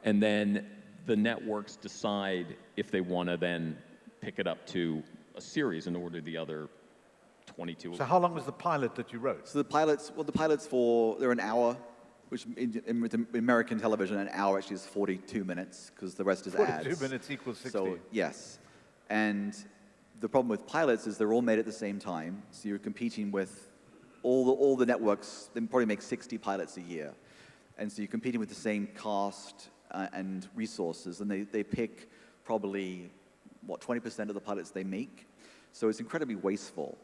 And then the networks decide if they want to then pick it up to a series and order the other 22. So how long was the pilot that you wrote? So the pilots, they're an hour, which in American television, an hour actually is 42 minutes, because the rest is 42 ads. 42 minutes equals 60. So, yes. And the problem with pilots is they're all made at the same time, so you're competing with all the networks. They probably make 60 pilots a year. And so you're competing with the same cast and resources, and they pick probably, 20% of the pilots they make. So it's incredibly wasteful.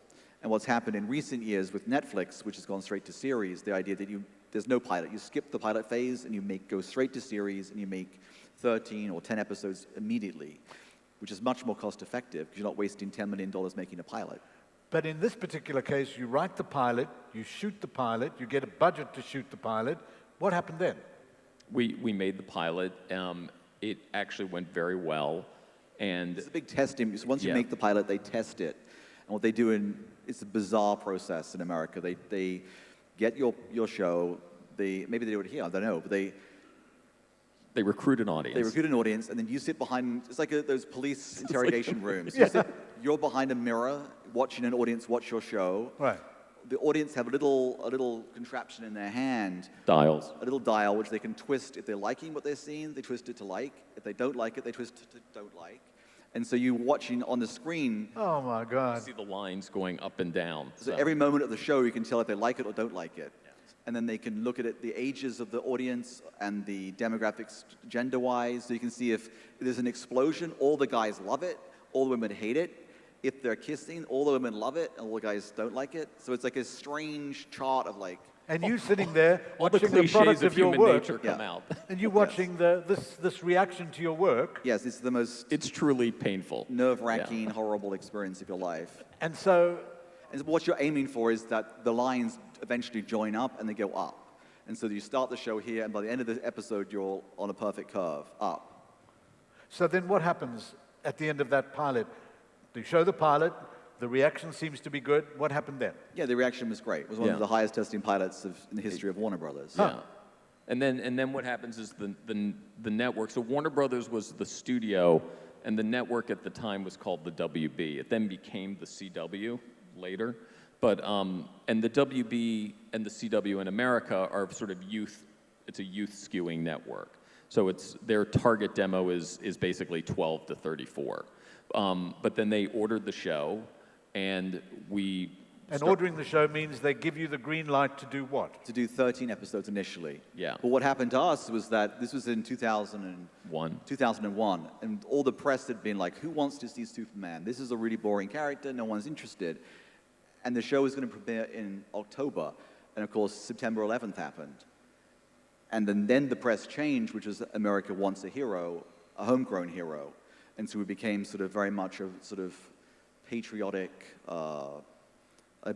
And what's happened in recent years with Netflix, which has gone straight to series, the idea that there's no pilot. You skip the pilot phase and you go straight to series and you make 13 or 10 episodes immediately, which is much more cost effective because you're not wasting $10 million making a pilot. But in this particular case, you write the pilot, you shoot the pilot, you get a budget to shoot the pilot. What happened then? We made the pilot. It actually went very well. And it's a big testing. So once you make the pilot, they test it. And what they do it's a bizarre process in America. They get your show. Maybe they do it here. I don't know. But they recruit an audience. They recruit an audience, and then you sit behind. It's like those police interrogation rooms. You're behind a mirror, watching an audience watch your show. Right. The audience have a little contraption in their hand. Dials. A little dial, which they can twist. If they're liking what they're seeing, they twist it to like. If they don't like it, they twist it to don't like. And so you're watching on the screen. Oh, my God. You see the lines going up and down. So every moment of the show, you can tell if they like it or don't like it. Yes. And then they can look at it, the ages of the audience and the demographics gender-wise. So you can see if there's an explosion, all the guys love it, all the women hate it. If they're kissing, all the women love it, and all the guys don't like it. So it's like a strange chart of like... And you sitting there watching the product of your work, come out. And you watching this reaction to your work. Yes, it's the most... It's truly painful. Nerve-wracking, horrible experience of your life. And so... And what you're aiming for is that the lines eventually join up and they go up. And so you start the show here, and by the end of the episode, you're on a perfect curve, up. So then what happens at the end of that pilot? You show the pilot, the reaction seems to be good. What happened then? Yeah, the reaction was great. It was one of the highest testing pilots in the history of Warner Brothers. Yeah. And then what happens is the network. So Warner Brothers was the studio, and the network at the time was called the WB. It then became the CW later. But and the WB and the CW in America are sort of youth. It's a youth skewing network. So their target demo is basically 12 to 34. But then they ordered the show, and ordering the show means they give you the green light to do what? To do 13 episodes initially. Yeah. But what happened to us was that this was in 2001, and all the press had been like, who wants to see Superman? This is a really boring character. No one's interested. And the show was going to premiere in October. And of course, September 11th happened. And then the press changed, which was America wants a hero, a homegrown hero. And so we became sort of very much a sort of patriotic, a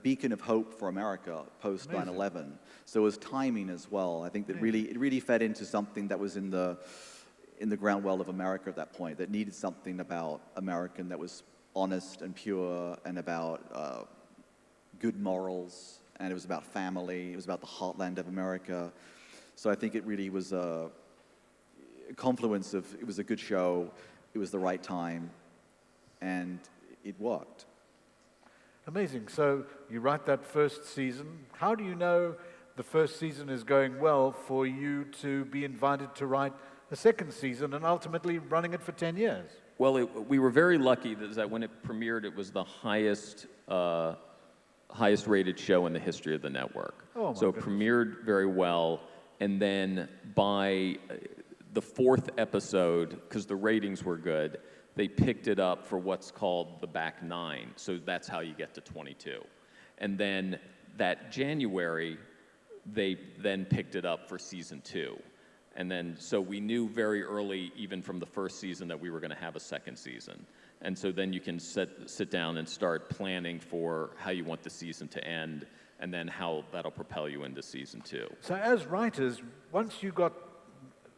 beacon of hope for America post 9/11. So it was timing as well. I think that it really fed into something that was in the ground well of America at that point, that needed something about American that was honest and pure and about good morals, and it was about family. It was about the heartland of America. So I think it really was a confluence of, it was a good show, it was the right time, and it worked. Amazing. So you write that first season. How do you know the first season is going well for you to be invited to write the second season and ultimately running it for 10 years? Well, we were very lucky that when it premiered, it was the highest rated show in the history of the network. So it premiered very well, and then by the fourth episode, because the ratings were good, they picked it up for what's called the back nine. So that's how you get to 22. And then that January, they then picked it up for season 2. And then, so we knew very early, even from the first season, that we were going to have a second season. And so then you can sit down and start planning for how you want the season to end, and then how that'll propel you into season 2. So as writers, once you got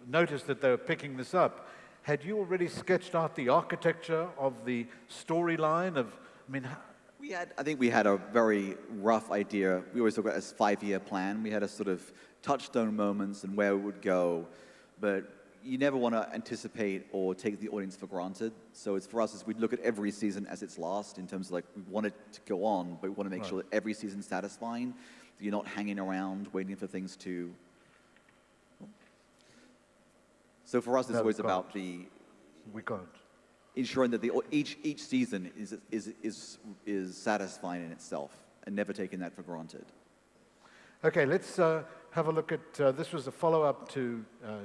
notice that they were picking this up, had you already sketched out the architecture of the storyline of, I think we had a very rough idea. We always talk about a 5-year plan. We had a sort of touchstone moments and where it would go. But, you never want to anticipate or take the audience for granted. So it's for us is we look at every season as its last in terms of like we want it to go on, but we want to make sure that every season's satisfying. That you're not hanging around waiting for things to. So for us, it's always about the. We can't. Ensuring that each season is satisfying in itself and never taking that for granted. Okay, let's have a look at, this was a follow-up to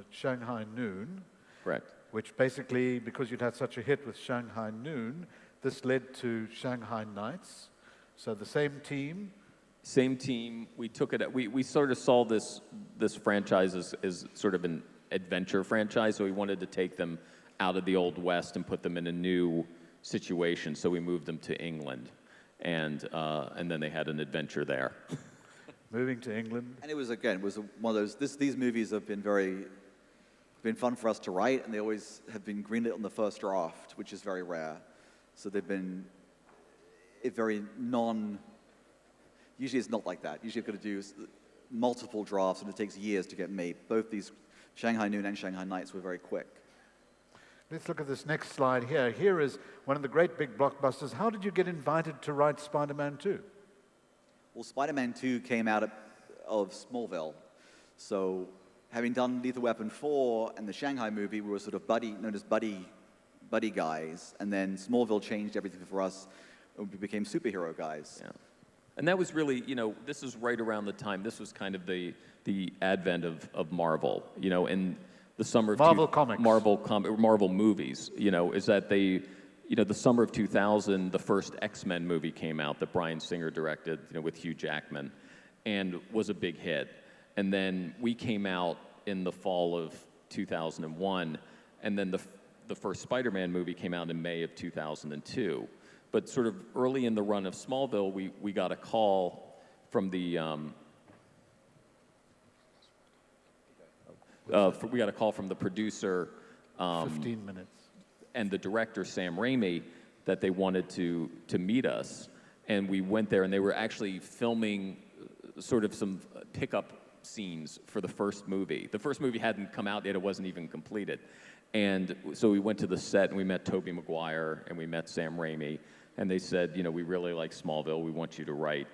Shanghai Noon. Correct. Which basically, because you'd had such a hit with Shanghai Noon, this led to Shanghai Nights. So the same team. Same team. We took it. We sort of saw this franchise as sort of an adventure franchise, so we wanted to take them out of the Old West and put them in a new situation. So we moved them to England, and then they had an adventure there. Moving to England. And it was one of those. These movies have been fun for us to write, and they always have been greenlit on the first draft, which is very rare. So they've been Usually it's not like that. Usually you've got to do multiple drafts, and it takes years to get made. Both these Shanghai Noon and Shanghai Nights were very quick. Let's look at this next slide here. Here is one of the great big blockbusters. How did you get invited to write Spider-Man 2? Well, Spider-Man 2 came out of Smallville. So having done Lethal Weapon 4 and the Shanghai movie, we were sort of known as buddy guys. And then Smallville changed everything for us, and we became superhero guys. Yeah. And that was really, this is right around the time, this was kind of the advent of Marvel, in the summer of Comics. Marvel movies, is that the summer of 2000, the first X-Men movie came out that Bryan Singer directed, with Hugh Jackman, and was a big hit. And then we came out in the fall of 2001, and then the first Spider-Man movie came out in May of 2002. But sort of early in the run of Smallville, we got a call from the we got a call from the producer 15 minutes. And the director Sam Raimi that they wanted to meet us, and we went there, and they were actually filming sort of some pickup scenes for the first movie. The first movie hadn't come out yet; it wasn't even completed. And so we went to the set, and we met Tobey Maguire, and we met Sam Raimi. And they said, we really like Smallville. We want you to write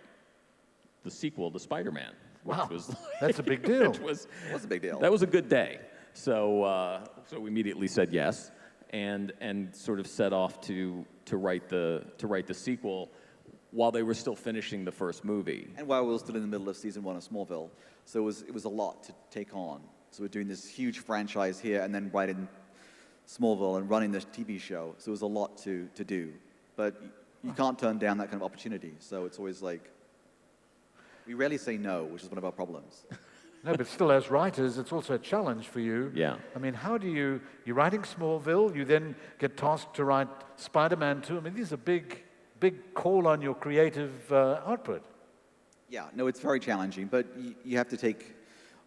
the sequel to Spider-Man. Wow, was like, that's a big deal. It was a big deal. That was a good day. So we immediately said yes, and sort of set off to write the sequel while they were still finishing the first movie. And while we were still in the middle of season 1 of Smallville, so it was a lot to take on. So we're doing this huge franchise here, and then writing Smallville and running this TV show. So it was a lot to do. But you can't turn down that kind of opportunity. So it's always like, we rarely say no, which is one of our problems. No, but still, as writers, it's also a challenge for you. Yeah. I mean, how do you're writing Smallville, you then get tasked to write Spider-Man 2. I mean, these are big call on your creative output. Yeah, no, it's very challenging, but you have to take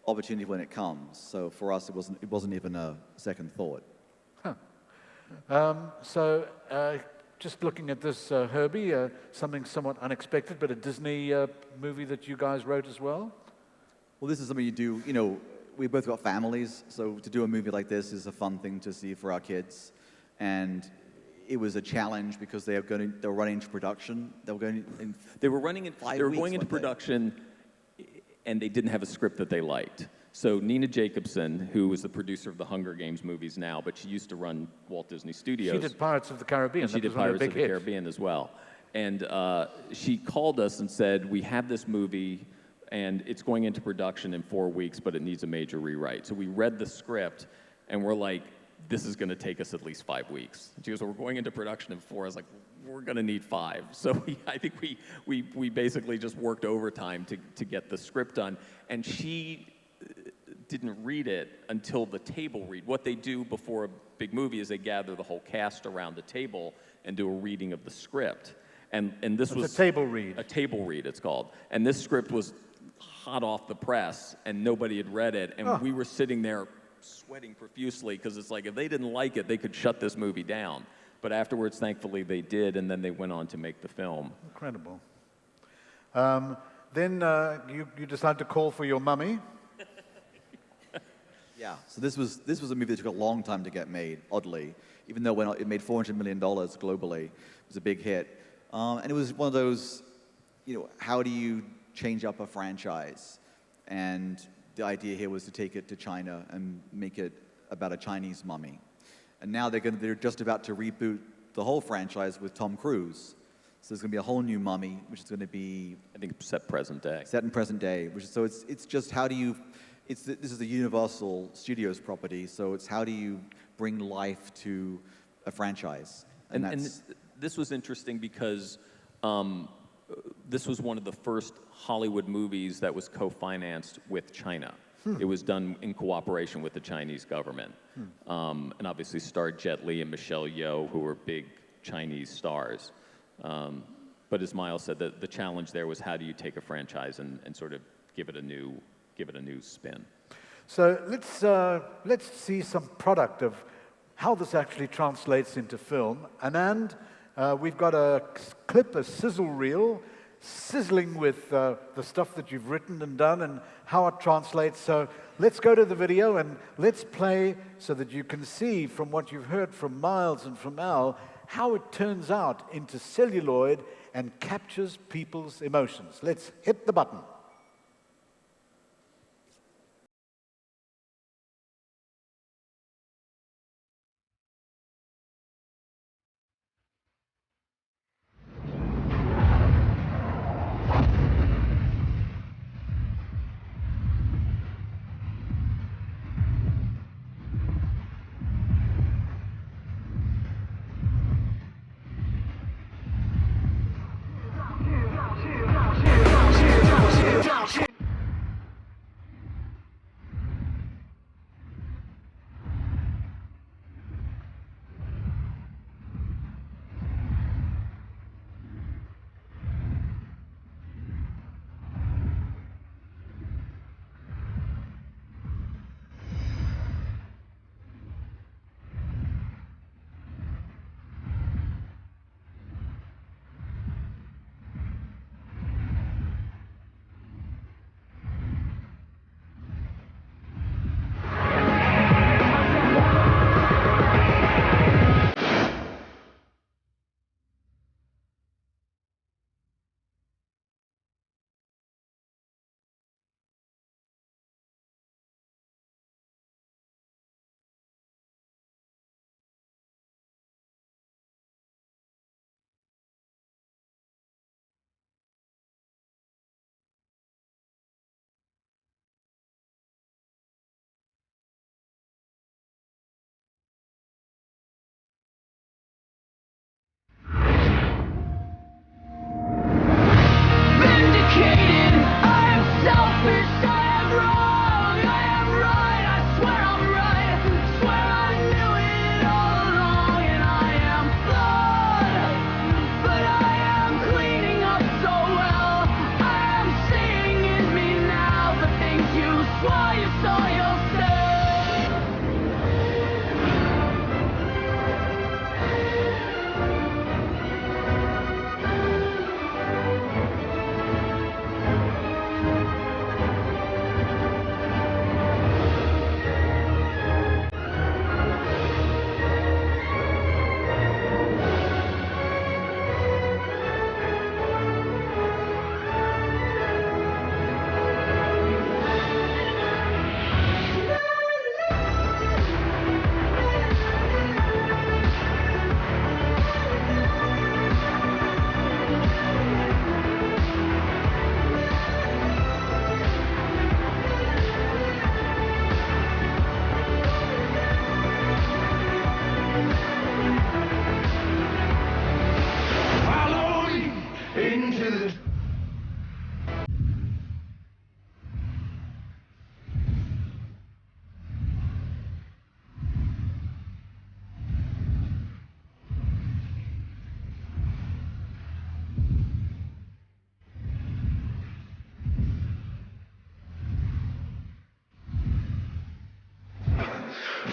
opportunity when it comes. So for us, it wasn't even a second thought. Huh. Just looking at this, Herbie, something somewhat unexpected, but a Disney movie that you guys wrote as well? Well, this is something you do, we both got families, so to do a movie like this is a fun thing to see for our kids. And it was a challenge because they were running into production. They were running in 5 weeks. They were going into production, and they didn't have a script that they liked. So Nina Jacobson, who was the producer of the Hunger Games movies now, but she used to run Walt Disney Studios. She did Pirates of the Caribbean. And she did Pirates of the Caribbean as well. And she called us and said, we have this movie, and it's going into production in 4 weeks, but it needs a major rewrite. So we read the script, and we're like, this is going to take us at least 5 weeks. She goes, well, we're going into production in 4. I was like, we're going to need 5. So I think we basically just worked overtime to get the script done. And she didn't read it until the table read. What they do before a big movie is they gather the whole cast around the table and do a reading of the script. And this was a table read. A table read, it's called. And this script was hot off the press, and nobody had read it. And we were sitting there sweating profusely because it's like if they didn't like it, they could shut this movie down. But afterwards, thankfully, they did, and then they went on to make the film. Incredible. Then you decided to call for your mummy. Yeah, so this was a movie that took a long time to get made, oddly, even though when it made $400 million globally. It was a big hit. And it was one of those, how do you change up a franchise? And the idea here was to take it to China and make it about a Chinese mummy. And now they're just about to reboot the whole franchise with Tom Cruise. So there's going to be a whole new mummy, which is going to be, I think, set present day. Set in present day. So it's just how do you, this is the Universal Studios property, so it's how do you bring life to a franchise? And this was interesting because this was one of the first Hollywood movies that was co-financed with China. It was done in cooperation with the Chinese government. And obviously starred Jet Li and Michelle Yeoh, who were big Chinese stars. But as Miles said, the challenge there was how do you take a franchise and sort of give it a new spin. So let's see some product of how this actually translates into film. Anand, we've got a clip, a sizzle reel, sizzling with the stuff that you've written and done and how it translates. So let's go to the video and let's play so that you can see from what you've heard from Miles and from Al how it turns out into celluloid and captures people's emotions. Let's hit the button.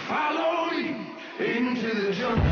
Follow me into the jungle.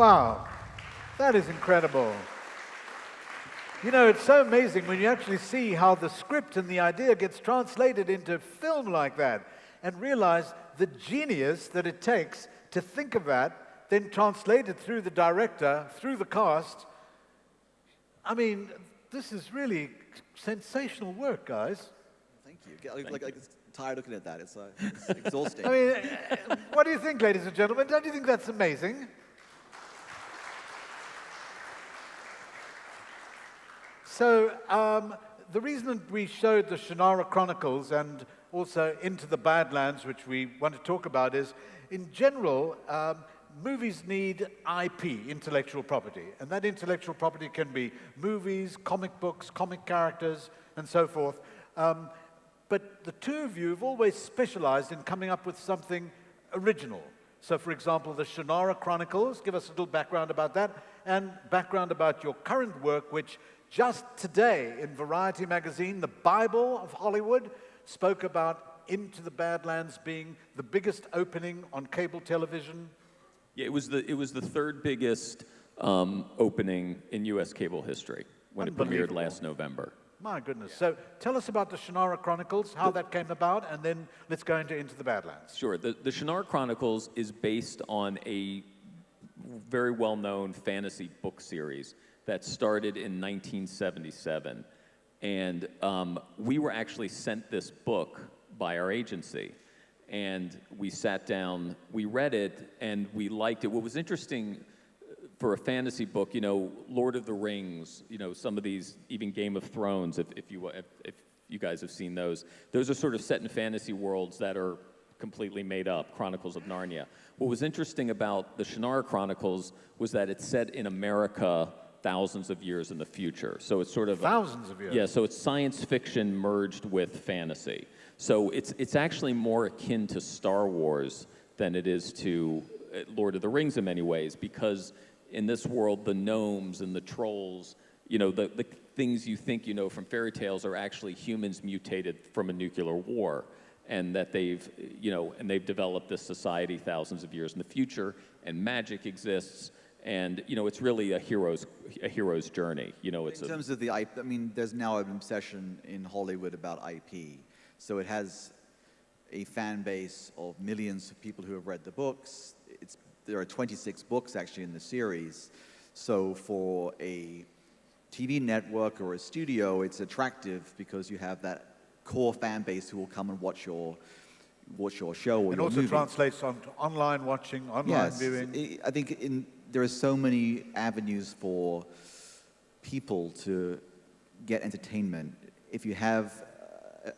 Wow, that is incredible. You know, it's so amazing when you actually see how the script and the idea gets translated into film like that and realize the genius that it takes to think of that, then translate it through the director, through the cast. I mean, this is really sensational work, guys. Thank you. Like tired looking at that. It's exhausting. I mean, what do you think, ladies and gentlemen? Don't you think that's amazing? So the reason that we showed the Shannara Chronicles and also Into the Badlands, which we want to talk about, is in general, movies need IP, intellectual property. And that intellectual property can be movies, comic books, comic characters, and so forth. But the two of you have always specialized in coming up with something original. So, for example, the Shannara Chronicles, give us a little background about that, and background about your current work, which just today in Variety magazine, the Bible of Hollywood, spoke about Into the Badlands being the biggest opening on cable television. Yeah, it was the third biggest opening in U.S. cable history when it premiered last November. My goodness. So tell us about the Shannara Chronicles, how that came about, and then let's go into the Badlands. Sure. The Shannara Chronicles is based on a very well-known fantasy book series that started in 1977. And we were actually sent this book by our agency. And we sat down, we read it, and we liked it. What was interesting for a fantasy book, you know, Lord of the Rings, you know, some of these, even Game of Thrones, if you guys have seen those are sort of set in fantasy worlds that are completely made up, Chronicles of Narnia. What was interesting about the Shannara Chronicles was that it's set in America thousands of years in the future. So it's sort of thousands of years. Yeah, so it's science fiction merged with fantasy. So it's actually more akin to Star Wars than it is to Lord of the Rings in many ways, because in this world, the gnomes and the trolls, you know, the things you think you know from fairy tales are actually humans mutated from a nuclear war, and that they've developed this society thousands of years in the future, and magic exists, and you know, it's really a hero's journey. You know, it's in terms of the IP. I mean, there's now an obsession in Hollywood about IP, so it has a fan base of millions of people who have read the books. There are 26 books actually in the series. So for a TV network or a studio, it's attractive because you have that core fan base who will come and watch your show or your movie. It also translates onto online watching, online viewing. I think there are so many avenues for people to get entertainment. If you have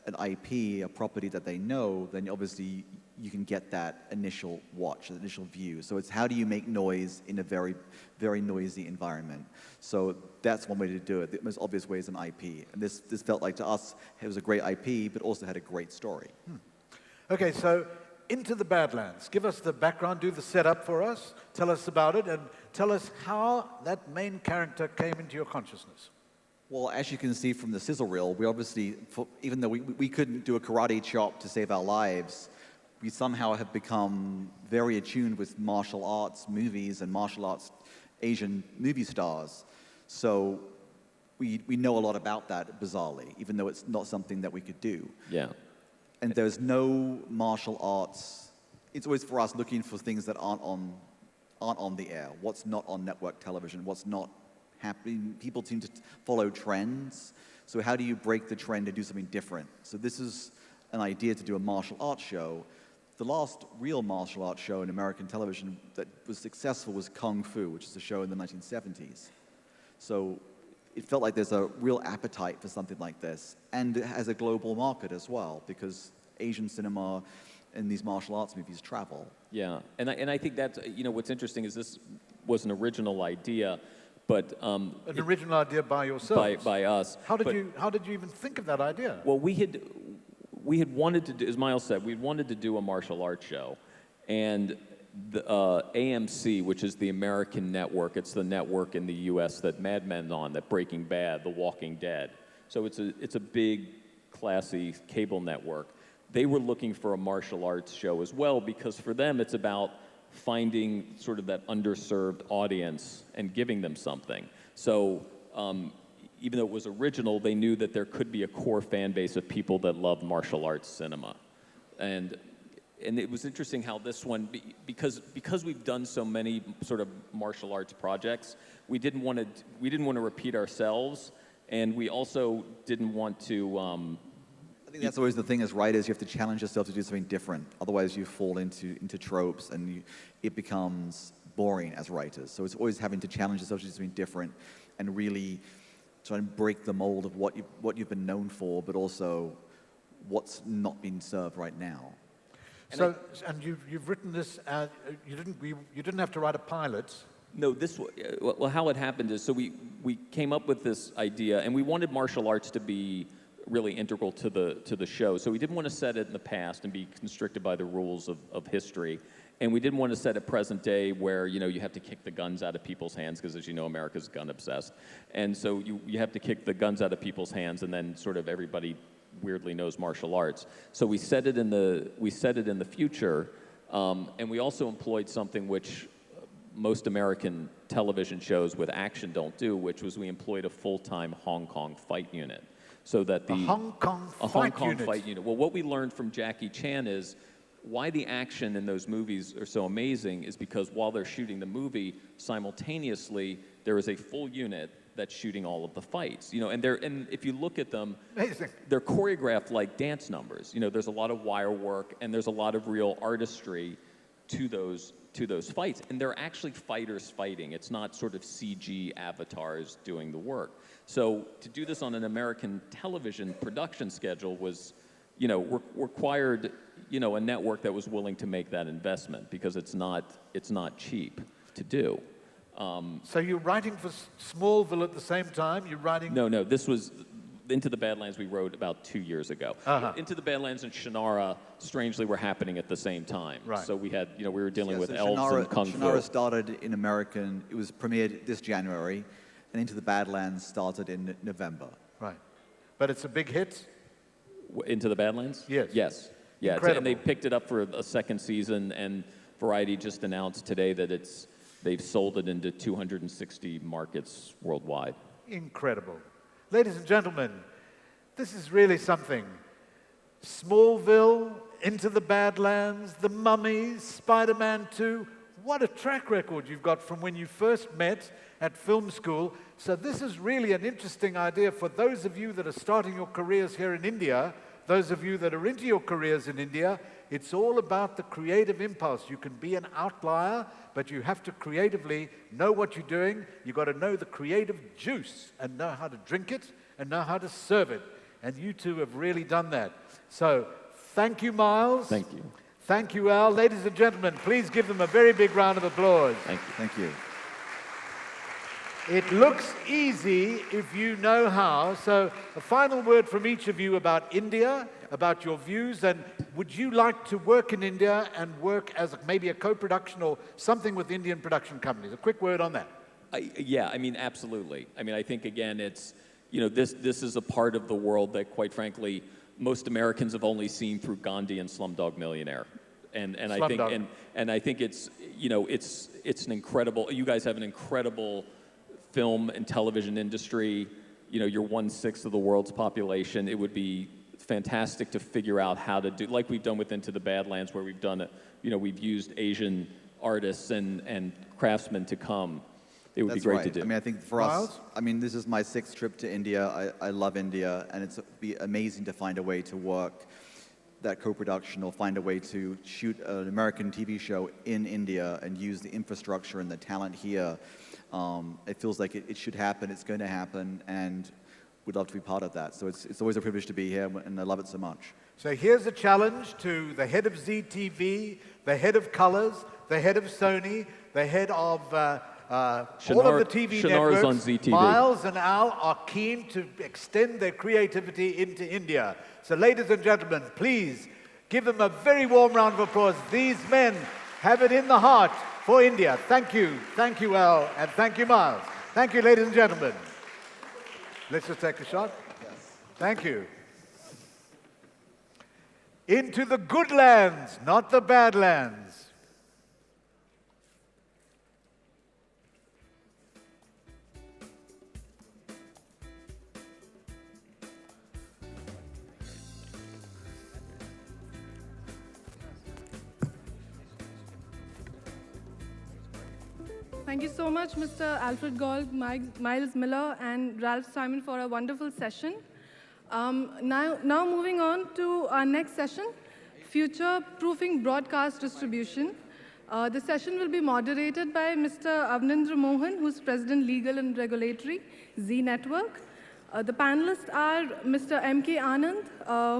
an IP, a property that they know, then obviously you can get that initial watch, the initial view. So it's how do you make noise in a very, very noisy environment. So that's one way to do it. The most obvious way is an IP. And this felt like to us, it was a great IP, but also had a great story. Okay, so Into the Badlands. Give us the background, do the setup for us, tell us about it, and tell us how that main character came into your consciousness. Well, as you can see from the sizzle reel, we obviously, even though we couldn't do a karate chop to save our lives, we somehow have become very attuned with martial arts movies and martial arts Asian movie stars. So we know a lot about that, bizarrely, even though it's not something that we could do. Yeah. And there's no martial arts. It's always for us looking for things that aren't on the air, what's not on network television, what's not happening. People seem to follow trends. So how do you break the trend and do something different? So this is an idea to do a martial arts show. The last real martial arts show in American television that was successful was Kung Fu, which is a show in the 1970s. So it felt like there's a real appetite for something like this. And it has a global market as well, because Asian cinema and these martial arts movies travel. Yeah, and I think that's, you know, what's interesting is this was an original idea, but an original idea by yourselves? By us. How did you even think of that idea? Well, we had wanted to do, as Miles said, we wanted to do a martial arts show, and the AMC, which is the American network, it's the network in the U.S. that Mad Men's on, that Breaking Bad, The Walking Dead. So it's a big, classy cable network. They were looking for a martial arts show as well, because for them it's about finding sort of that underserved audience and giving them something. So even though it was original, they knew that there could be a core fan base of people that love martial arts cinema. And it was interesting how this one, because we've done so many sort of martial arts projects, we didn't want to repeat ourselves, and we also didn't want to. I think that's always the thing as writers. You have to challenge yourself to do something different. Otherwise, you fall into tropes, and it becomes boring as writers. So it's always having to challenge yourself to do something different, and really try and break the mold of what you've been known for, but also what's not being served right now. So, and you've written this. You didn't have to write a pilot. No, well, how it happened is, so we came up with this idea, and we wanted martial arts to be really integral to the show. So we didn't want to set it in the past and be constricted by the rules of history. And we didn't want to set it present day where, you have to kick the guns out of people's hands, because as you know, America's gun obsessed. And so you have to kick the guns out of people's hands, and then sort of everybody weirdly knows martial arts. So we set it in the future, and we also employed something which most American television shows with action don't do, which was we employed a full-time Hong Kong fight unit. So that a Hong Kong fight unit. Well, what we learned from Jackie Chan is why the action in those movies are so amazing is because while they're shooting the movie, simultaneously there is a full unit that's shooting all of the fights. And if you look at them, amazing. They're choreographed like dance numbers. There's a lot of wire work, and there's a lot of real artistry to those fights, and they're actually fighters fighting. It's not sort of CG avatars doing the work. So to do this on an American television production schedule was, required, a network that was willing to make that investment, because it's not cheap to do. So you're writing for Smallville at the same time? You're writing? No. This was Into the Badlands. We wrote about 2 years ago. Into the Badlands and Shannara, strangely, were happening at the same time. Right. So we had, we were dealing with so elves and kung fu. Shannara started in American. It was premiered this January, and Into the Badlands started in November. Right. But it's a big hit? Into the Badlands? Yes. Yes. Yeah. Incredible. And they picked it up for a second season, and Variety just announced today that they've sold it into 260 markets worldwide. Incredible. Ladies and gentlemen, this is really something. Smallville, Into the Badlands, The Mummy, Spider-Man 2. What a track record you've got from when you first met at film school. So this is really an interesting idea for those of you that are starting your careers here in India, those of you that are into your careers in India. It's all about the creative impulse. You can be an outlier, but you have to creatively know what you're doing. You've got to know the creative juice and know how to drink it and know how to serve it. And you two have really done that. So thank you, Miles. Thank you. Thank you, Al. Ladies and gentlemen, please give them a very big round of applause. Thank you. Thank you. It looks easy if you know how. So a final word from each of you about India, about your views, and would you like to work in India and work as maybe a co-production or something with Indian production companies? A quick word on that. Yeah, absolutely. I think, again, it's, this is a part of the world that, quite frankly, most Americans have only seen through Gandhi and Slumdog Millionaire. And I think it's, it's an incredible, you guys have an incredible film and television industry. You're 1/6 of the world's population. It would be fantastic to figure out how to do, like we've done with Into the Badlands, where we've done it, we've used Asian artists and craftsmen to come. It would be great to do. I think for us, this is my 6th trip to India. I love India, and it'd be amazing to find a way to work that co-production or find a way to shoot an American TV show in India and use the infrastructure and the talent here. It feels like it should happen, it's going to happen, and we'd love to be part of that. So it's always a privilege to be here, and I love it so much. So here's a challenge to the head of ZTV, the head of Colors, the head of Sony, the head of all of the TV networks. On ZTV. Miles and Al are keen to extend their creativity into India. So ladies and gentlemen, please give them a very warm round of applause. These men have it in the heart for India. Thank you, Al, and thank you, Miles. Thank you, ladies and gentlemen. Let's just take a shot. Yes. Thank you. Into the good lands, not the bad lands. Thank you so much, Mr. Alfred Gold, Miles Miller, and Ralph Simon for a wonderful session. Now moving on to our next session, Future-Proofing Broadcast Distribution. The session will be moderated by Mr. Avnindra Mohan, who's President Legal and Regulatory, Z Network. The panelists are Mr. M.K. Anand,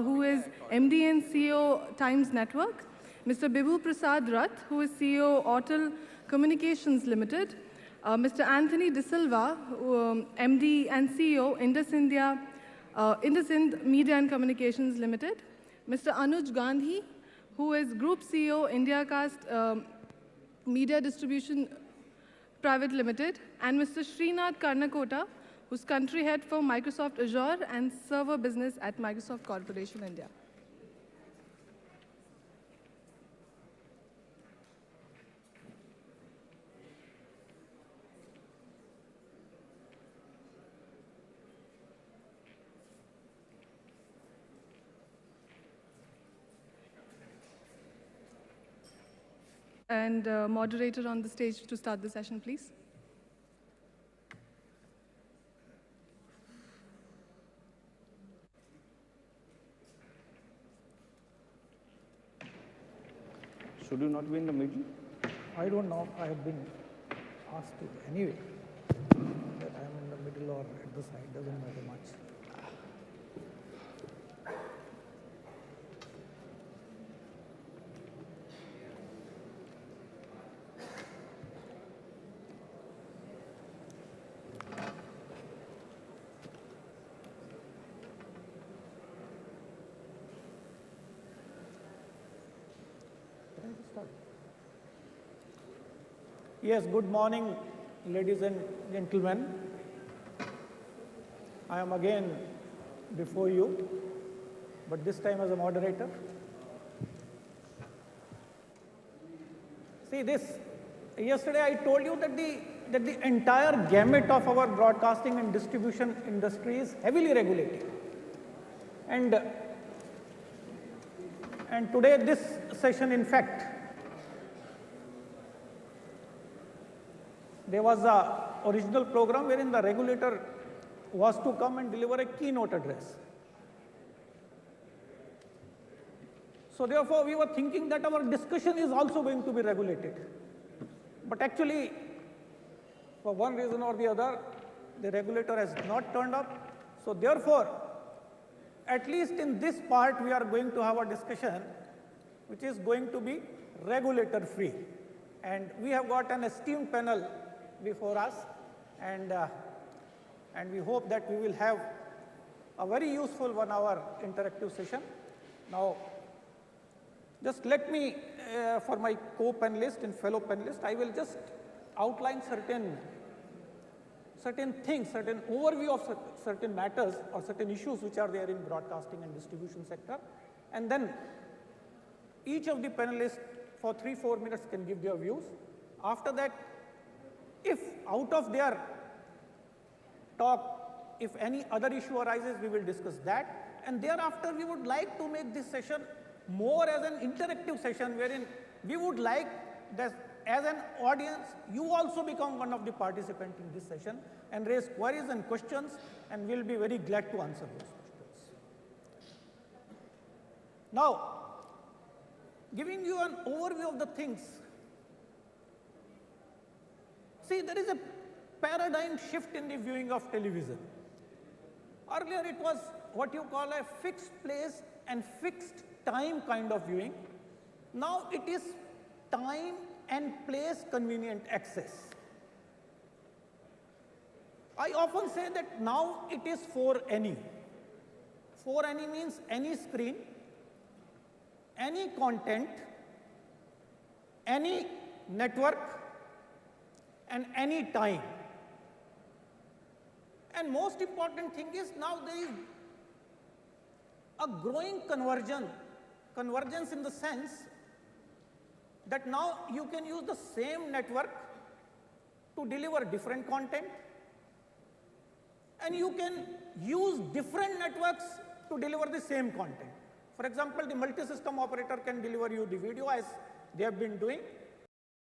who is MD and CEO, Times Network, Mr. Bibhu Prasad Rath, who is CEO, Autel Communications Limited, Mr. Anthony De Silva, MD and CEO, Indus Ind Media and Communications Limited, Mr. Anuj Gandhi, who is Group CEO, IndiaCast Media Distribution Private Limited, and Mr. Srinath Karnakota, who's country head for Microsoft Azure and server business at Microsoft Corporation India. And moderator on the stage to start the session, please. Should you not be in the middle? I don't know. I have been asked to anyway. That I am in the middle or at the side doesn't matter much. Yes, good morning, ladies and gentlemen. I am again before you, but this time as a moderator. See this, yesterday I told you that the entire gamut of our broadcasting and distribution industry is heavily regulated. And today this session, in fact, there was an original program wherein the regulator was to come and deliver a keynote address. So therefore, we were thinking that our discussion is also going to be regulated. But actually, for one reason or the other, the regulator has not turned up. So therefore, at least in this part, we are going to have a discussion which is going to be regulator-free. And we have got an esteemed panel before us, and we hope that we will have a very useful 1 hour interactive session. Now, just let me, for my co-panelist and fellow panelist, I will just outline certain things, certain overview of certain matters or certain issues which are there in broadcasting and distribution sector, and then each of the panelists for 3-4 minutes can give their views. After that, if out of their talk, if any other issue arises, we will discuss that. And thereafter, we would like to make this session more as an interactive session wherein we would like that as an audience, you also become one of the participants in this session and raise queries and questions, and we'll be very glad to answer those questions. Now, giving you an overview of the things. See, there is a paradigm shift in the viewing of television. Earlier, it was what you call a fixed place and fixed time kind of viewing. Now, it is time and place convenient access. I often say that now it is for any. For any means any screen, any content, any network, and any time. And most important thing is now there is a growing convergence in the sense that now you can use the same network to deliver different content, and you can use different networks to deliver the same content. For example, the multi-system operator can deliver you the video as they have been doing,